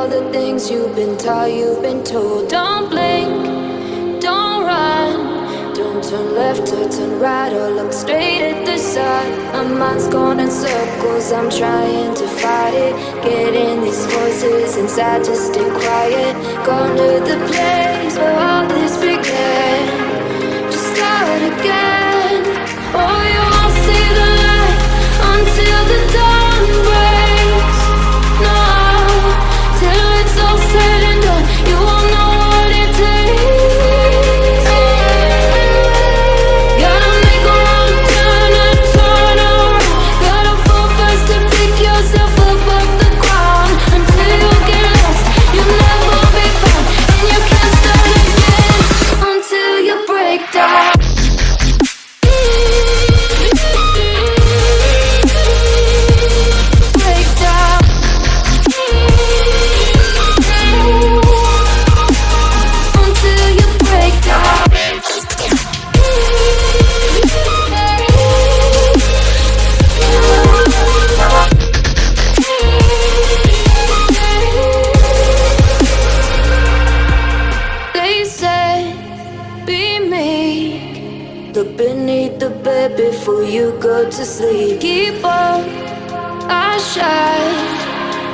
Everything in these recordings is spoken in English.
all the things you've been taught, you've been told. Don't blink, don't run, don't turn left or turn right or look straight at the sun. My mind's going in circles, I'm trying to fight it. Getting these voices inside to stay quiet. Going to the place where all this began. Just start again. Oh, you won't see the light until the dawn breaks. No, till it's all said and done, you won't know what it takes. Gotta make a wrong turn and turn around. Gotta fall fast to pick yourself up off the ground. Until you get lost, you'll never be found. And you can't start again until you break down. Break down. Until you break down. They said, be meek. Look beneath the bed before you go to sleep. Keep on, I shine.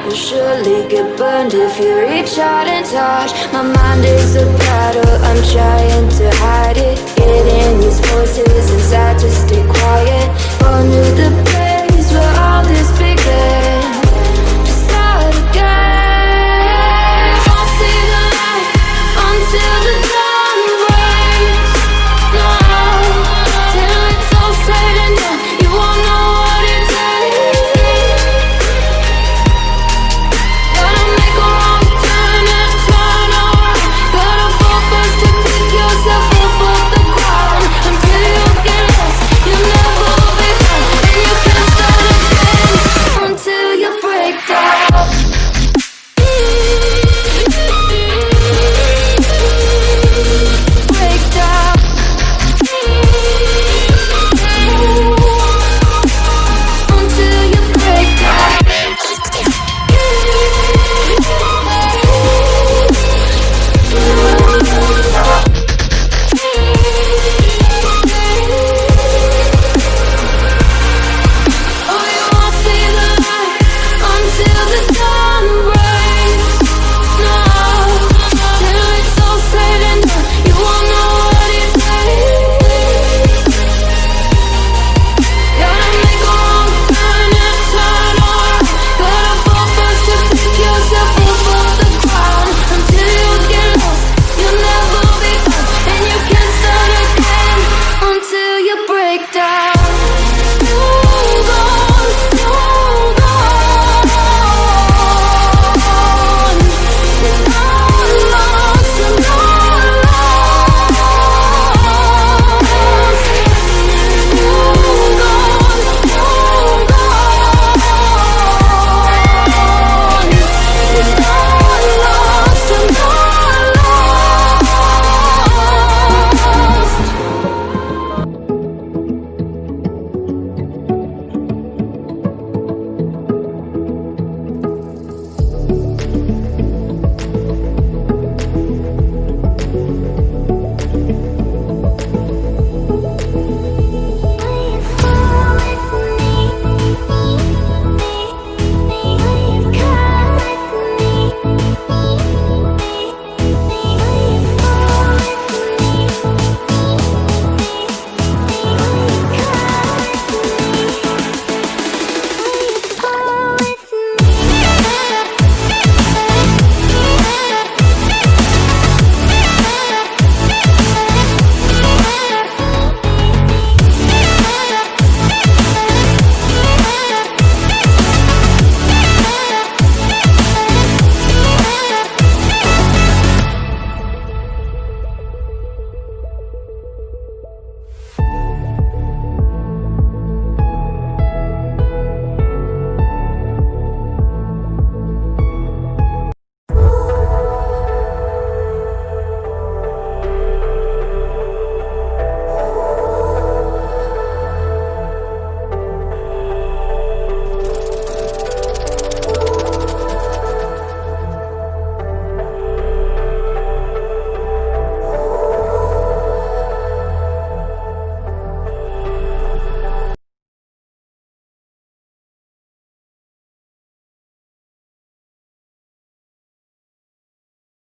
You'll surely get burned if you reach out and touch. My mind is a battle, I'm trying to hide it. Getting these voices inside to stay quiet. Going to the